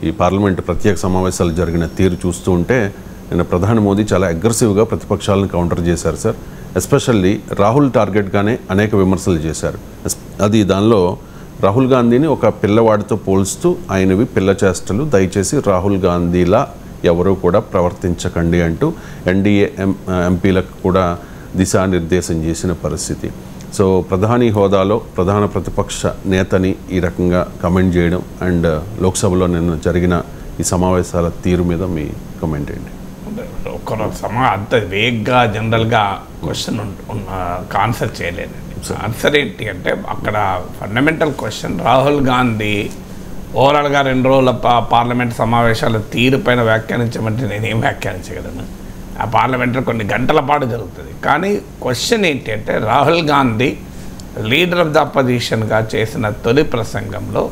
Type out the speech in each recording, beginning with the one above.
ఈ పార్లమెంట్ ప్రత్యేక సమావేశాలు జరిగిన తీరు చూస్తూ ఉంటే నిన్న ప్రధాని మోదీ చాలా అగ్రెసివ్గా ప్రతిపక్షాలను కౌంటర్ చేశారు సార్. ఎస్పెషల్లీ రాహుల్ టార్గెట్గానే అనేక విమర్శలు చేశారు. దానిలో రాహుల్ గాంధీని ఒక పిల్లవాడితో పోల్స్తూ ఆయనవి పిల్ల చేష్టలు, దయచేసి రాహుల్ గాంధీలా ఎవరూ కూడా ప్రవర్తించకండి అంటూ ఎన్డీఏ ఎంపీలకు కూడా దిశానిర్దేశం చేసిన పరిస్థితి. సో ప్రధాని హోదాలో ప్రధాన ప్రతిపక్ష నేతని ఈ రకంగా కమెంట్ చేయడం అండ్ లోక్సభలో నిన్న జరిగిన ఈ సమావేశాల తీరు మీద మీ కమెంట్ ఏంటి? అంత వేగ్గా జనరల్గా క్వశ్చన్ ఆన్సర్ చేయలేదండి. ఆన్సర్ ఏంటి అంటే అక్కడ ఫండమెంటల్ క్వశ్చన్ రాహుల్ గాంధీ ఓవరాల్గా 2 రోజుల పార్లమెంట్ సమావేశాల తీరు పైన వ్యాఖ్యానించమంటే నేనేం వ్యాఖ్యానించగలను? ఆ పార్లమెంట్లో కొన్ని గంటల పాటు జరుగుతుంది. కానీ క్వశ్చన్ ఏంటి అంటే Rahul Gandhi leader of the అపోజిషన్గా చేసిన తొలి ప్రసంగంలో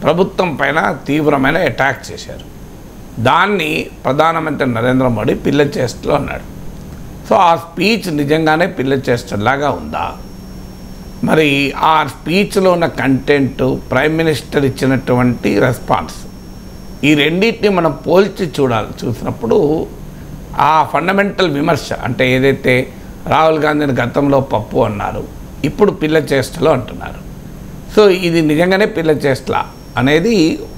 ప్రభుత్వం పైన తీవ్రమైన అటాక్ చేశారు. దాన్ని ప్రధానమంత్రి నరేంద్ర మోడీ పిల్ల చేష్టలో అన్నాడు. సో ఆ స్పీచ్ నిజంగానే పిల్ల చేష్టలాగా ఉందా? మరి ఆ స్పీచ్లో ఉన్న కంటెంట్, ప్రైమ్ మినిస్టర్ ఇచ్చినటువంటి రెస్పాన్స్, ఈ రెండింటిని మనం పోల్చి చూసినప్పుడు ఆ ఫండమెంటల్ విమర్శ అంటే ఏదైతే రాహుల్ గాంధీని గతంలో పప్పు అన్నారు, ఇప్పుడు పిల్ల చేష్టలో అంటున్నారు. సో ఇది నిజంగానే పిల్ల చేష్టలా అనేది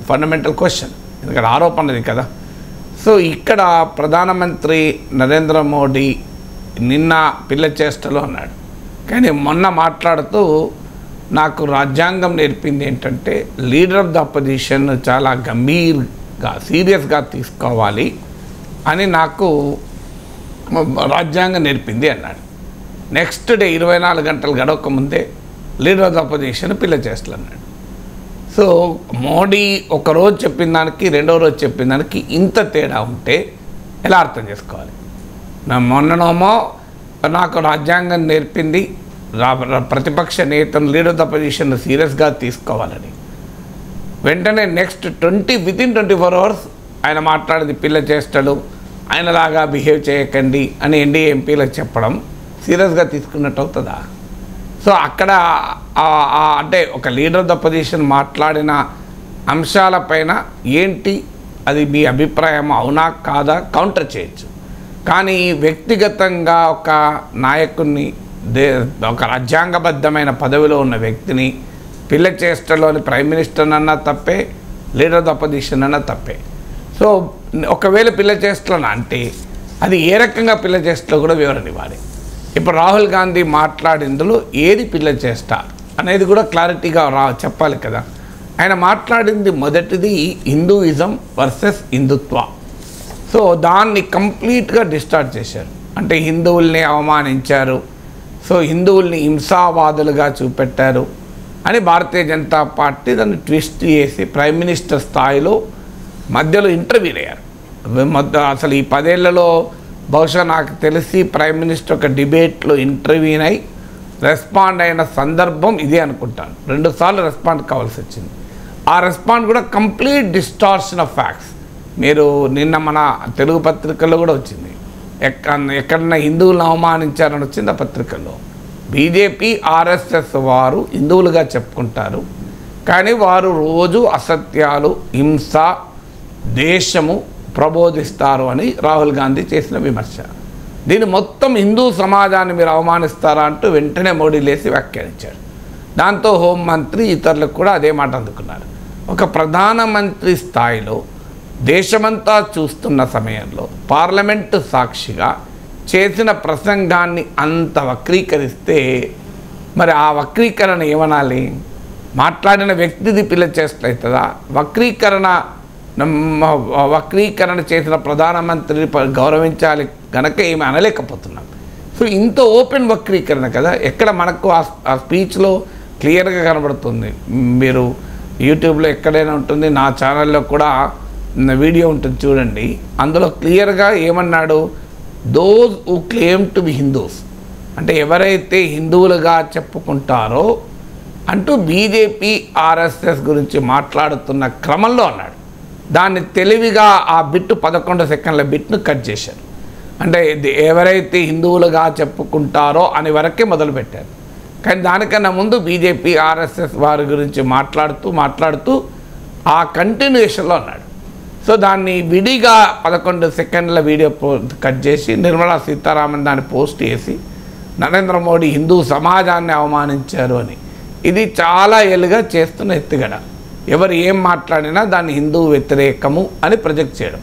ఫండమెంటల్ క్వశ్చన్, ఎందుకంటే ఆరోపణది కదా. సో ఇక్కడ ప్రధానమంత్రి నరేంద్ర మోడీ నిన్న పిల్ల చేష్టలో అన్నాడు, కానీ మొన్న మాట్లాడుతూ నాకు రాజ్యాంగం నేర్పింది ఏంటంటే లీడర్ ఆఫ్ ద అపోజిషన్ చాలా గంభీరంగా సీరియస్గా తీసుకోవాలి అని నాకు రాజ్యాంగం నేర్పింది అన్నాడు. నెక్స్ట్ డే 24 గంటలు గడవక ముందే లీడర్ ఆఫ్ ద అపోజిషన్ పిల్ల చేష్టలు అన్నాడు. సో మోడీ ఒకరోజు చెప్పిన దానికి రెండవ రోజు చెప్పిన దానికి ఇంత తేడా ఉంటే ఎలా అర్థం చేసుకోవాలి? మొన్ననేమో నాకు రాజ్యాంగం నేర్పింది ప్రతిపక్ష నేతను లీడర్ ఆఫ్ ద అపోజిషన్ సీరియస్గా తీసుకోవాలని, వెంటనే నెక్స్ట్ వితిన్ 24 అవర్స్ ఆయన మాట్లాడింది పిల్ల చేష్టలు, ఆయనలాగా బిహేవ్ చేయకండి అని ఎన్డీఏ ఎంపీలకు చెప్పడం సీరియస్గా తీసుకున్నట్టు అవుతుందా? సో అక్కడ అంటే ఒక లీడర్ ఆఫ్ ద అపోజిషన్ మాట్లాడిన అంశాలపైన ఏంటి అది మీ అభిప్రాయం, అవునా కాదా కౌంటర్ చేయొచ్చు. కానీ వ్యక్తిగతంగా ఒక నాయకుడిని, ఒక రాజ్యాంగబద్ధమైన పదవిలో ఉన్న వ్యక్తిని పిల్ల చేష్టలోని ప్రైమ్ మినిస్టర్ అన్నా తప్పే, లీడర్ ఆఫ్ ద అపోజిషన్ అన్నా తప్పే. సో ఒకవేళ పిల్ల చేష్టలను అంటే అది ఏ రకంగా పిల్ల చేష్టలో కూడా వివరణ ఇవ్వాలి. ఇప్పుడు రాహుల్ గాంధీ మాట్లాడిందులో ఏది పిల్ల చేష్ట అనేది కూడా క్లారిటీగా చెప్పాలి కదా. ఆయన మాట్లాడింది మొదటిది హిందూయిజం వర్సెస్ హిందుత్వ. సో దాన్ని కంప్లీట్గా డిస్టార్ట్ చేశారు, అంటే హిందువుల్ని అవమానించారు, సో హిందువుల్ని హింసావాదులుగా చూపెట్టారు అని భారతీయ జనతా పార్టీ దాన్ని ట్విస్ట్ చేసి ప్రైమ్ మినిస్టర్ స్థాయిలో మధ్యలో ఇంటర్వ్యూలు అయ్యారు. అసలు ఈ 10 ఏళ్లలో బహుశా నాకు తెలిసి ప్రైమ్ మినిస్టర్ ఒక డిబేట్లో ఇంటర్వ్యూన్ అయి రెస్పాండ్ అయిన సందర్భం ఇదే అనుకుంటాను. 2 సార్లు రెస్పాండ్ కావాల్సి వచ్చింది. ఆ రెస్పాండ్ కూడా కంప్లీట్ డిస్టార్షన్ ఆఫ్ ఫ్యాక్ట్స్. మీరు నిన్న మన తెలుగు పత్రికల్లో కూడా వచ్చింది, ఎక్కడన్నా హిందువులను అవమానించారని వచ్చింది ఆ పత్రికల్లో. బీజేపీ ఆర్ఎస్ఎస్ వారు హిందువులుగా చెప్పుకుంటారు, కానీ వారు రోజు అసత్యాలు, హింస, దేశము ప్రబోధిస్తారు అని రాహుల్ గాంధీ చేసిన విమర్శ. దీన్ని మొత్తం హిందూ సమాజాన్ని మీరు అవమానిస్తారా అంటూ వెంటనే మోడీ లేసి వ్యాఖ్యానించాడు. దాంతో హోంమంత్రి ఇతరులకు కూడా అదే మాట అందుకున్నారు. ఒక ప్రధానమంత్రి స్థాయిలో దేశమంతా చూస్తున్న సమయంలో పార్లమెంటు సాక్షిగా చేసిన ప్రసంగాన్ని అంత వక్రీకరిస్తే మరి ఆ వక్రీకరణ ఏమనాలి? మాట్లాడిన వ్యక్తిది పిల్ల చేస్తవుతుందా? వక్రీకరణ చేసిన ప్రధానమంత్రిని గౌరవించాలి కనుక ఏమి అనలేకపోతున్నాం. సో ఇంత ఓపెన్ వక్రీకరణ కదా. ఎక్కడ మనకు ఆ స్పీచ్లో క్లియర్గా కనబడుతుంది. మీరు యూట్యూబ్లో ఎక్కడైనా ఉంటుంది, నా ఛానల్లో కూడా వీడియో ఉంటుంది చూడండి. అందులో క్లియర్గా ఏమన్నాడు, those who claim to be Hindus, అంటే ఎవరైతే హిందువులుగా చెప్పుకుంటారో అంటూ బీజేపీ ఆర్ఎస్ఎస్ గురించి మాట్లాడుతున్న క్రమంలో అన్నాడు. దాన్ని తెలివిగా ఆ బిట్టు 11 సెకండ్ల బిట్ను కట్ చేశారు. అంటే ఎవరైతే హిందువులుగా చెప్పుకుంటారో అని వరకే మొదలుపెట్టారు. కానీ దానికన్నా ముందు బీజేపీ ఆర్ఎస్ఎస్ వారి గురించి మాట్లాడుతూ ఆ కంటిన్యూషన్లో అన్నాడు. సో దాన్ని విడిగా 11 సెకండ్ల వీడియో కట్ చేసి నిర్మలా సీతారామన్ దాన్ని పోస్ట్ చేసి నరేంద్ర మోడీ హిందూ సమాజాన్ని అవమానించారు అని. ఇది చాలా ఏళ్ళుగా చేస్తున్న ఎత్తుగడ. ఎవరు ఏం మాట్లాడినా దాన్ని హిందూ వ్యతిరేకము అని ప్రొజెక్ట్ చేయడం.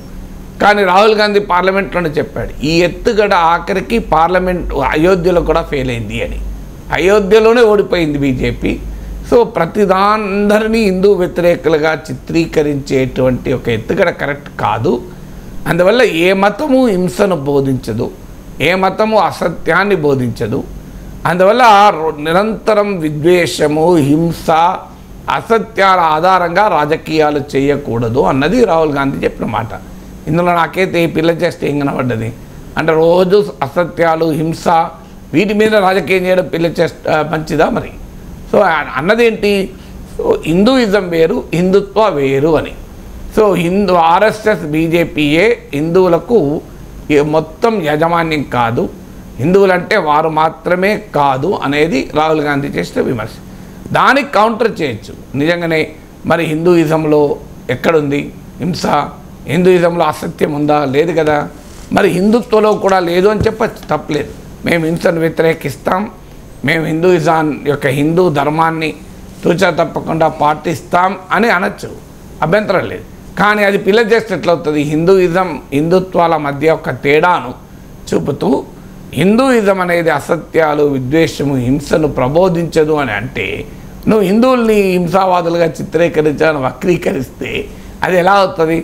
కానీ రాహుల్ గాంధీ పార్లమెంట్లోనే చెప్పాడు, ఈ ఎత్తుగడ ఆఖరికి పార్లమెంట్ అయోధ్యలో కూడా ఫెయిల్ అయింది అని. అయోధ్యలోనే ఓడిపోయింది బీజేపీ. సో అందరినీ హిందూ వ్యతిరేకులుగా చిత్రీకరించేటువంటి ఒక ఎత్తుగడ కరెక్ట్ కాదు. అందువల్ల ఏ మతము హింసను బోధించదు, ఏ మతము అసత్యాన్ని బోధించదు. అందువల్ల నిరంతరం విద్వేషము, హింస, అసత్యాల ఆధారంగా రాజకీయాలు చేయకూడదు అన్నది రాహుల్ గాంధీ చెప్పిన మాట. ఇందులో నాకైతే ఈ పిల్ల చేస్తే ఏం కనబడ్డది అంటే రోజు అసత్యాలు, హింస, వీటి మీద రాజకీయం చేయడం పిల్ల చేస్తే మంచిదా మరి? సో అన్నదేంటి, హిందూయిజం వేరు, హిందుత్వ వేరు అని. సో ఆర్ఎస్ఎస్, బీజేపీయే హిందువులకు మొత్తం యాజమాన్యం కాదు, హిందువులంటే వారు మాత్రమే కాదు అనేది రాహుల్ గాంధీ చేసిన విమర్శ. దానికి కౌంటర్ చేయొచ్చు. నిజంగానే మరి హిందూయిజంలో ఎక్కడుంది హింస? హిందూయిజంలో అసత్యం ఉందా? లేదు కదా. మరి హిందుత్వంలో కూడా లేదు అని చెప్పచ్చు, తప్పలేదు. మేము హింసను వ్యతిరేకిస్తాం, మేము హిందూయిజం యొక్క హిందూ ధర్మాన్ని తూచా తప్పకుండా పాటిస్తాం అని అనొచ్చు, అభ్యంతరం లేదు. కానీ అది పిల్ల చేస్తే ఎట్లవుతుంది? హిందూయిజం, హిందుత్వాల మధ్య ఒక తేడాను చూపుతూ హిందూయిజం అనేది అసత్యాలు, విద్వేషము, హింసను ప్రబోధించదు అని అంటే, నువ్వు హిందువుల్ని హింసావాదులుగా చిత్రీకరించాలని వక్రీకరిస్తే అది ఎలా అవుతుంది?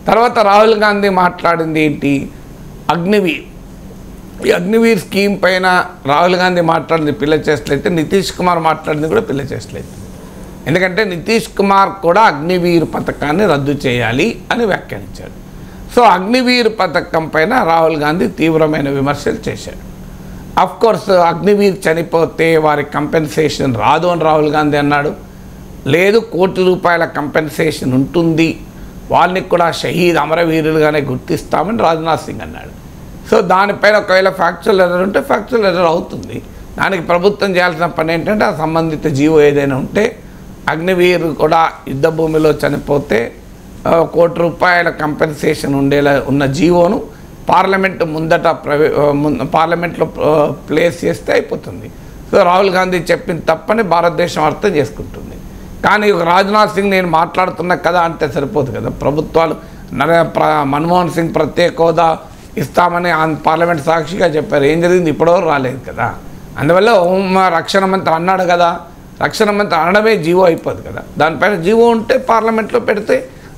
తర్వాత రాహుల్ గాంధీ మాట్లాడింది ఏంటి? అగ్నివీర్. ఈ అగ్నివీర్ స్కీమ్ పైన రాహుల్ గాంధీ మాట్లాడింది పిల్ల చేస్తలైతే, నితీష్ కుమార్ మాట్లాడింది కూడా పిల్ల చేస్తలేదు. ఎందుకంటే నితీష్ కుమార్ కూడా అగ్నివీర్ పథకాన్ని రద్దు చేయాలి అని వ్యాఖ్యానించాడు. సో అగ్నివీర్ పథకం పైన రాహుల్ గాంధీ తీవ్రమైన విమర్శలు చేశాడు. అఫ్కోర్స్ అగ్నివీర్ చనిపోతే వారికి కంపెన్సేషన్ రాదు అని రాహుల్ గాంధీ అన్నాడు. లేదు, ₹1 కోటి కంపెన్సేషన్ ఉంటుంది, వాళ్ళని కూడా షహీద్ అమరవీరులుగానే గుర్తిస్తామని రాజ్నాథ్ సింగ్ అన్నాడు. సో దానిపైన ఒకవేళ ఫ్యాక్చువల్ ఎర్రర్ ఉంటే ఫ్యాక్చువల్ ఎర్రర్ అవుతుంది. దానికి ప్రభుత్వం చేయాల్సిన పని ఏంటంటే ఆ సంబంధిత జీవో ఏదైనా ఉంటే, అగ్నివీర్ కూడా యుద్ధ భూమిలో చనిపోతే ₹1 కోటి కంపెన్సేషన్ ఉండేలా ఉన్న జీవోను పార్లమెంటు ముందట పార్లమెంట్లో ప్లేస్ చేస్తే అయిపోతుంది. సో రాహుల్ గాంధీ చెప్పిన తప్పని భారతదేశం అర్థం చేసుకుంటుంది. కానీ రాజ్నాథ్ సింగ్ నేను మాట్లాడుతున్నా కదా అంటే సరిపోదు కదా. ప్రభుత్వాలు మన్మోహన్ సింగ్ ప్రత్యేక హోదా ఇస్తామని పార్లమెంట్ సాక్షిగా చెప్పారు. ఏం జరిగింది? ఇప్పటివరకు రాలేదు కదా. అందువల్ల రక్షణ మంత్రి అన్నాడు కదా, రక్షణ మంత్రి అనడమే జీవో అయిపోదు కదా. దానిపైన జీవో ఉంటే పార్లమెంట్లో పెడితే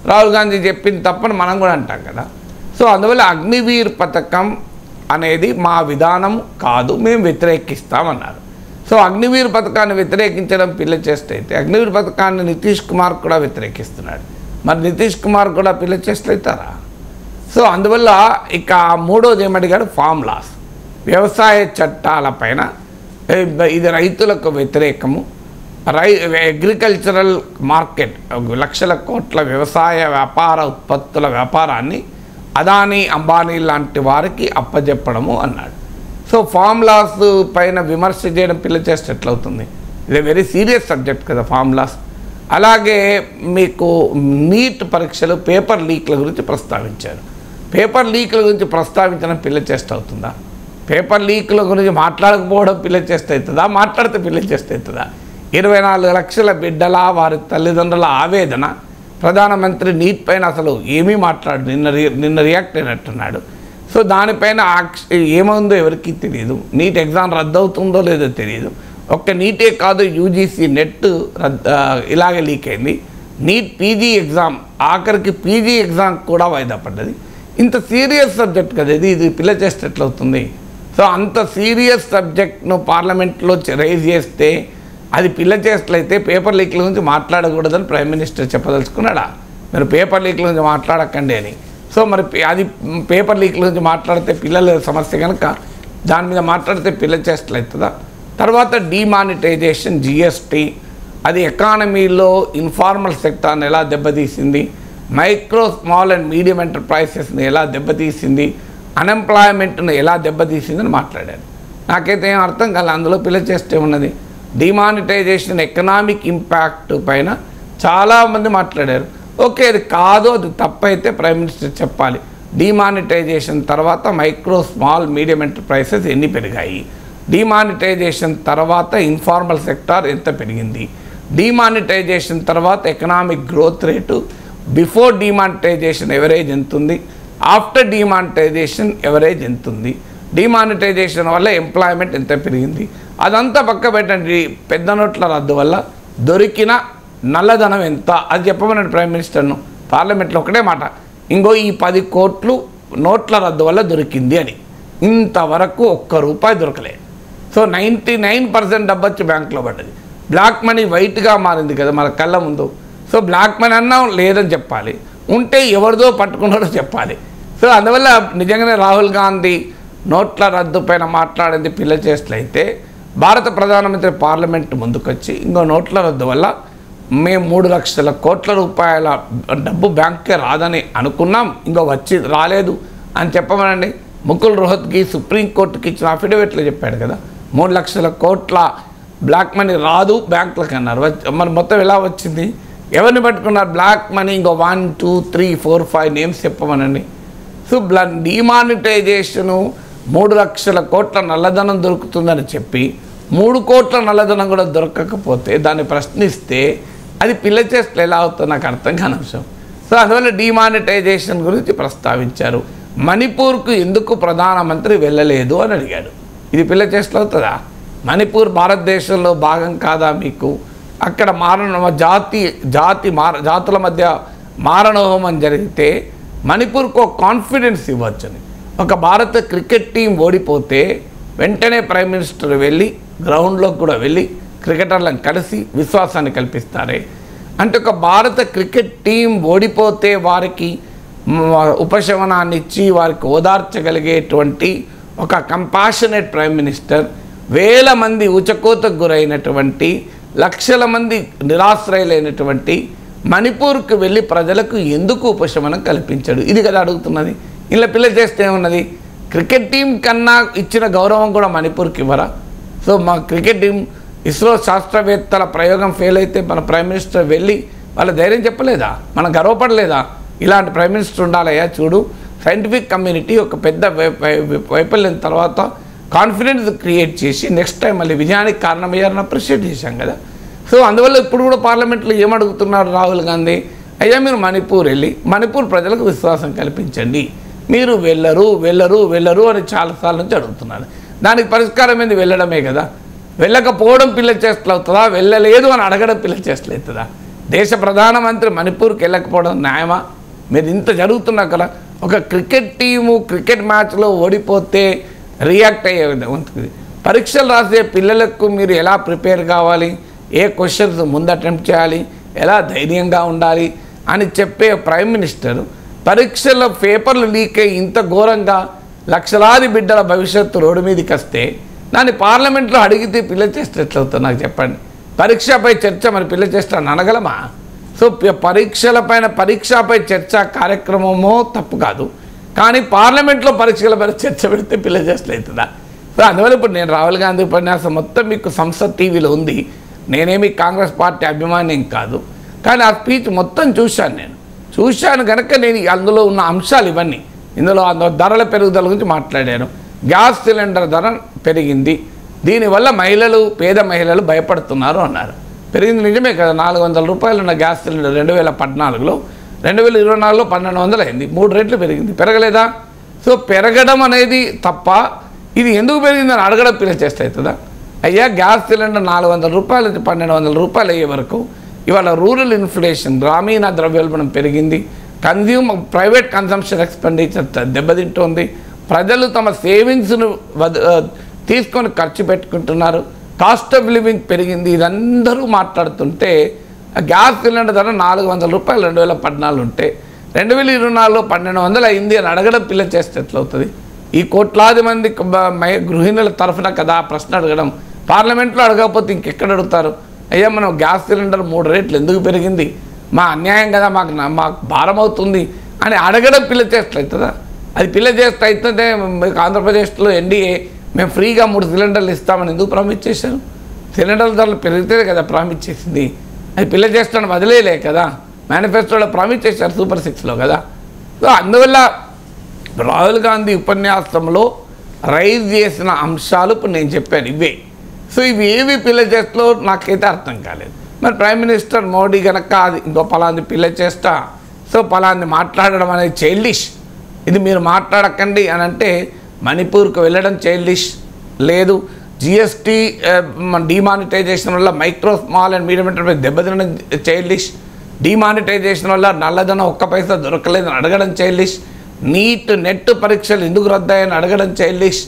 రాహుల్ గాంధీ చెప్పింది తప్పని మనం కూడా అంటాం కదా. సో అందువల్ల అగ్నివీర్ పథకం అనేది మా విధానం కాదు, మేము వ్యతిరేకిస్తామన్నారు. సో అగ్నివీర్ పథకాన్ని వ్యతిరేకించడం పిల్ల చేస్తే అయితే, అగ్నివీర్ పథకాన్ని నితీష్ కుమార్ కూడా వ్యతిరేకిస్తున్నాడు. మరి నితీష్ కుమార్ కూడా పిల్ల చేస్తవుతారా? సో అందువల్ల ఇక మూడోది ఏమడిగాడు, ఫామ్ లాస్, వ్యవసాయ చట్టాలపైన ఇది రైతులకు వ్యతిరేకము. అగ్రికల్చరల్ మార్కెట్, లక్షల కోట్ల వ్యవసాయ వ్యాపార ఉత్పత్తుల వ్యాపారాన్ని అదానీ, అంబానీ లాంటి వారికి అప్పజెప్పడము అన్నాడు. సో ఫామ్ లాస్ పైన విమర్శ చేయడం పిల్ల చేస్తే ఎట్లవుతుంది? ఇది వెరీ సీరియస్ సబ్జెక్ట్ కదా ఫామ్ లాస్. అలాగే మీకు నీట్ పరీక్షలు పేపర్ లీక్ల గురించి ప్రస్తావించారు. పేపర్ లీక్ల గురించి ప్రస్తావించడం పిల్ల చేస్తే అవుతుందా? పేపర్ లీక్ల గురించి మాట్లాడకపోవడం పిల్ల చేస్తే అవుతుందా? మాట్లాడితే పిల్ల చేస్తే అవుతుందా? 24 లక్షల బిడ్డల వారి తల్లిదండ్రుల ఆవేదన, ప్రధానమంత్రి నీట్ పైన అసలు ఏమీ మాట్లాడు, నిన్న రియాక్ట్ అయినట్టున్నాడు. సో దానిపైన ఏముందో ఎవరికి తెలియదు. నీట్ ఎగ్జామ్ రద్దు అవుతుందో లేదో తెలియదు. ఒక్క నీటే కాదు, యూజీసీ నెట్ ఇలాగే లీక్ అయింది. నీట్ పీజీ ఎగ్జామ్, ఆఖరికి పీజీ ఎగ్జామ్ కూడా వాయిదా పడ్డది. ఇంత సీరియస్ సబ్జెక్ట్ కదా ఇది పిల్ల చేస్తే ఎట్లవుతుంది? సో అంత సీరియస్ సబ్జెక్ట్ను పార్లమెంట్లో రైజ్ చేస్తే అది పిల్ల చేస్తలైతే పేపర్ లీక్ల గురించి మాట్లాడకూడదని ప్రైమ్ మినిస్టర్ చెప్పదలుచుకున్నాడా? మీరు పేపర్ లీక్ల గురించి మాట్లాడకండి అని. సో మరి అది పేపర్ లీక్ల గురించి మాట్లాడితే పిల్లల సమస్య కనుక దాని మీద మాట్లాడితే పిల్ల చేస్తలవుతుందా? తర్వాత డిమానిటైజేషన్, జిఎస్టీ, అది ఎకానమీలో ఇన్ఫార్మల్ సెక్టార్ని ఎలా దెబ్బతీసింది, మైక్రో స్మాల్ అండ్ మీడియం ఎంటర్ప్రైజెస్ని ఎలా దెబ్బతీసింది, అన్ఎంప్లాయ్మెంట్ను ఎలా దెబ్బతీసిందని మాట్లాడారు. నాకైతే ఏం అర్థం కాదు అందులో పిల్ల చేస్తే ఉన్నది. డిమానిటైజేషన్ ఎకనామిక్ ఇంపాక్ట్ పైన చాలామంది మాట్లాడారు. ఓకే, అది కాదు, అది తప్పైతే ప్రైమ్ మినిస్టర్ చెప్పాలి. డిమానిటైజేషన్ తర్వాత మైక్రో స్మాల్ మీడియం ఎంటర్ప్రైజెస్ ఎన్ని పెరిగాయి, డిమానిటైజేషన్ తర్వాత ఇన్ఫార్మల్ సెక్టార్ ఎంత పెరిగింది, డిమానిటైజేషన్ తర్వాత economic growth rate, before demonetization average ఎంత ఉంది, ఆఫ్టర్ డిమానిటైజేషన్ ఎవరేజ్ ఎంత ఉంది, డిమానిటైజేషన్ వల్ల ఎంప్లాయ్మెంట్ ఎంత పెరిగింది, అదంతా పక్క పెట్టండి. పెద్ద నోట్ల రద్దు వల్ల దొరికిన నల్లధనం ఎంత అది చెప్పమన్నాడు ప్రైమ్ మినిస్టర్ను పార్లమెంట్లో. ఒకటే మాట, ఇంకో ఈ 10 కోట్లు నోట్ల రద్దు వల్ల దొరికింది అని. ఇంతవరకు ₹1 దొరకలేదు. సో 99% డబ్బు వచ్చి బ్యాంకులో పడ్డది. బ్లాక్ మనీ వైట్గా మారింది కదా మన కళ్ళ ముందు. సో బ్లాక్ మనీ అన్నా లేదని చెప్పాలి, ఉంటే ఎవరిదో పట్టుకున్నాడో చెప్పాలి. సో అందువల్ల నిజంగానే రాహుల్ గాంధీ నోట్ల రద్దు పైన మాట్లాడింది పిల్ల చేష్టలైతే, భారత ప్రధానమంత్రి పార్లమెంట్ ముందుకొచ్చి ఇంకో నోట్ల రద్దు వల్ల మేము 3 లక్షల కోట్ల రూపాయల డబ్బు బ్యాంక్కే రాదని అనుకున్నాం, ఇంకో వచ్చి రాలేదు అని చెప్పమనండి. ముకుల్ రోహత్గి సుప్రీంకోర్టుకి ఇచ్చిన అఫిడవిట్లో చెప్పాడు కదా, 3 లక్షల కోట్ల బ్లాక్ మనీ రాదు బ్యాంకులకు అన్నారు. మరి మొత్తం ఎలా వచ్చింది, ఎవరిని పట్టుకున్నారు బ్లాక్ మనీ? ఇంకో 1 2 3 4 5 నేమ్స్ చెప్పమనండి. సో డిమానిటైజేషను 3 లక్షల కోట్ల నల్లధనం దొరుకుతుందని చెప్పి 3 కోట్ల నల్లధనం కూడా దొరకకపోతే దాన్ని ప్రశ్నిస్తే అది పిల్ల చేష్టలు ఎలా అవుతుందో నాకు అర్థం కాని అంశం. సో అందువల్ల డిమానిటైజేషన్ గురించి ప్రస్తావించారు. మణిపూర్కు ఎందుకు ప్రధానమంత్రి వెళ్ళలేదు అని అడిగాడు. ఇది పిల్ల చేష్టలు అవుతుందా? మణిపూర్ భారతదేశంలో భాగం కాదా మీకు? అక్కడ జాతుల మధ్య మారణహోమం జరిగితే మణిపూర్కు ఒక కాన్ఫిడెన్స్ ఇవ్వచ్చని. ఒక భారత క్రికెట్ టీం ఓడిపోతే వెంటనే ప్రైమ్ మినిస్టర్ వెళ్ళి గ్రౌండ్లోకి కూడా వెళ్ళి క్రికెటర్లను కలిసి విశ్వాసాన్ని కల్పిస్తారే. అంటే ఒక భారత క్రికెట్ టీం ఓడిపోతే వారికి ఉపశమనాన్ని ఇచ్చి వారికి ఓదార్చగలిగేటువంటి ఒక కంపాషనేట్ ప్రైమ్ మినిస్టర్ వేల మంది ఉచకోతకు గురైనటువంటి లక్షల మంది నిరాశ్రయులైనటువంటి మణిపూర్కు వెళ్ళి ప్రజలకు ఎందుకు ఉపశమనం కల్పించాడు? ఇది కదా అడుగుతున్నది. ఇలా పిల్ల చేస్తే ఏమున్నది? క్రికెట్ టీం కన్నా ఇచ్చిన గౌరవం కూడా మణిపూర్కి ఇవ్వరా? సో మా క్రికెట్ టీం ఇస్రో శాస్త్రవేత్తల ప్రయోగం ఫెయిల్ అయితే మన ప్రైమ్ మినిస్టర్ వెళ్ళి వాళ్ళ ధైర్యం చెప్పలేదా? మనం గర్వపడలేదా? ఇలాంటి ప్రైమ్ మినిస్టర్ ఉండాలయ్యా, చూడు సైంటిఫిక్ కమ్యూనిటీ ఒక పెద్ద వైఫల్యం తర్వాత కాన్ఫిడెన్స్ క్రియేట్ చేసి నెక్స్ట్ టైం మళ్ళీ విజయానికి కారణమయ్యారని అప్రిషియేట్ చేశాం కదా. సో అందువల్ల ఇప్పుడు కూడా పార్లమెంట్లో ఏమడుగుతున్నారు రాహుల్ గాంధీ? అయ్యా మీరు మణిపూర్ వెళ్ళి మణిపూర్ ప్రజలకు విశ్వాసం కల్పించండి. మీరు వెళ్ళరు అని చాలాసార్లు నుంచి అడుగుతున్నారు. దానికి పరిష్కారం ఏంది? వెళ్ళడమే కదా. వెళ్ళకపోవడం పిల్ల చేష్టలు అవుతుందా? వెళ్ళలేదు అని అడగడం పిల్ల చేష్టలు అవుతుందా? దేశ ప్రధానమంత్రి మణిపూర్కి వెళ్ళకపోవడం న్యాయమా? మీరు ఇంత జరుగుతున్నా కదా. ఒక క్రికెట్ టీము క్రికెట్ మ్యాచ్లో ఓడిపోతే రియాక్ట్ అయ్యే ఉంటుంది. పరీక్షలు రాసే పిల్లలకు మీరు ఎలా ప్రిపేర్ కావాలి, ఏ క్వశ్చన్స్ ముందు అటెంప్ట్ చేయాలి, ఎలా ధైర్యంగా ఉండాలి అని చెప్పే ప్రైమ్ మినిస్టర్ పరీక్షల పేపర్లు లీక్ అయ్యి ఇంత ఘోరంగా లక్షలాది బిడ్డల భవిష్యత్తు రోడ్డు మీదకి వస్తే దాన్ని పార్లమెంట్లో అడిగితే పిల్ల చేస్తే ఎట్లవుతుంది నాకు చెప్పండి. పరీక్షపై చర్చ మరి పిల్ల చేస్తే అనగలమా? సో పరీక్షపై చర్చ కార్యక్రమమో తప్పు కాదు, కానీ పార్లమెంట్లో పరీక్షలపై చర్చ పెడితే పిల్ల చేస్తే అవుతుందా? సో అందువల్ల ఇప్పుడు నేను రాహుల్ గాంధీ ఉపన్యాసం మొత్తం మీకు సంసద్ టీవీలో ఉంది. నేనేమి కాంగ్రెస్ పార్టీ అభిమాని కాదు, కానీ ఆ స్పీచ్ మొత్తం చూశాను కనుక నేను అందులో ఉన్న అంశాలు ఇవన్నీ. ఇందులో ధరల పెరుగుదల గురించి మాట్లాడాను. గ్యాస్ సిలిండర్ ధర పెరిగింది, దీనివల్ల పేద మహిళలు భయపడుతున్నారు అన్నారు. పెరిగింది నిజమే కదా. 400 రూపాయలు ఉన్న గ్యాస్ సిలిండర్ 2014లో 2024లో 1200 అయింది. 3 రెట్లు పెరిగింది. పెరగలేదా? సో పెరగడం అనేది తప్ప, ఇది ఎందుకు పెరిగిందని అడగడం పిల్ల చేస్తే అవుతుందా? అయ్యా గ్యాస్ సిలిండర్ 400 రూపాయలు నుంచి 1200 రూపాయలు అయ్యే వరకు ఇవాళ రూరల్ ఇన్ఫ్లేషన్, గ్రామీణ ద్రవ్యోల్బణం పెరిగింది, ప్రైవేట్ కన్సంప్షన్ ఎక్స్పెండిచర్ దెబ్బతింటోంది, ప్రజలు తమ సేవింగ్స్ను తీసుకొని ఖర్చు పెట్టుకుంటున్నారు, కాస్ట్ ఆఫ్ లివింగ్ పెరిగింది. ఇదందరూ మాట్లాడుతుంటే గ్యాస్ సిలిండర్ ధర 400 రూపాయలు 2014 ఉంటే 2024లో 1200 అయింది అని అడగడం పిల్ల చేస్తే ఎట్లవుతుంది? ఈ కోట్లాది మంది గృహిణుల తరఫున కదా ప్రశ్న అడగడం. పార్లమెంట్లో అడగకపోతే ఇంకెక్కడ అడుగుతారు? అయ్యా మనం గ్యాస్ సిలిండర్ 3 రేట్లు ఎందుకు పెరిగింది, మా అన్యాయం కదా, మాకు భారం అవుతుంది అని అడగడం పిల్ల చేస్తే అవుతుందా? అది పిల్ల చేస్తే అవుతుంటే మీకు ఆంధ్రప్రదేశ్లో ఎన్డీఏ మేము ఫ్రీగా 3 సిలిండర్లు ఇస్తామని ఎందుకు ప్రామిస్ చేశారు? సిలిండర్ల ధరలు పెరిగితే కదా ప్రామిస్ చేసింది. అది పిల్ల చేస్తాను వదిలేలే కదా. మేనిఫెస్టోలో ప్రామిస్ చేశారు సూపర్ 6లో కదా. సో అందువల్ల రాహుల్ గాంధీ ఉపన్యాసంలో రైజ్ చేసిన అంశాలు ఇప్పుడు నేను చెప్పాను ఇవే. సో ఇవి ఏవి పిల్ల చేస్తలో నాకైతే అర్థం కాలేదు. మరి ప్రైమ్ మినిస్టర్ మోడీ కనుక అది ఇంకో పలాంది పిల్ల చేస్తా, సో పలాంది మాట్లాడడం అనేది చైల్డిష్, ఇది మీరు మాట్లాడకండి అని అంటే మణిపూర్కు వెళ్ళడం చైల్డిష్ లేదు. జిఎస్టీ డిమానిటైజేషన్ వల్ల micro small and medium enterprise దెబ్బతినడం చైల్డిష్. డిమానిటైజేషన్ వల్ల నల్లధనం ఒక్క పైసా దొరకలేదని అడగడం చైల్డిష్. నీట్ నెట్ పరీక్షలు ఎందుకు రద్దయ్యని అడగడం చైల్డిష్.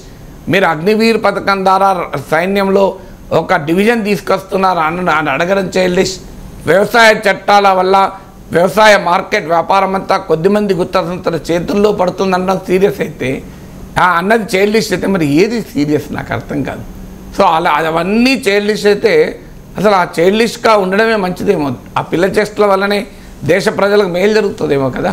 మీరు అగ్నివీర్ పథకం ద్వారా సైన్యంలో ఒక డివిజన్ తీసుకొస్తున్నారు అని అడగడం చైల్డిష్. వ్యవసాయ చట్టాల వల్ల వ్యవసాయ మార్కెట్ వ్యాపారం అంతా కొద్దిమంది గుత్త సంస్థల చేతుల్లో పడుతుందనడం సీరియస్ అయితే అన్నది చైల్డిష్ అయితే మరి ఏది సీరియస్ నాకు అర్థం కాదు. సో అలా అవన్నీ చైల్డిష్ అయితే అసలు ఆ చైల్డిష్గా ఉండడమే మంచిదేమో. ఆ పిల్ల చేష్టల వల్లనే దేశ ప్రజలకు మేలు జరుగుతుందేమో కదా.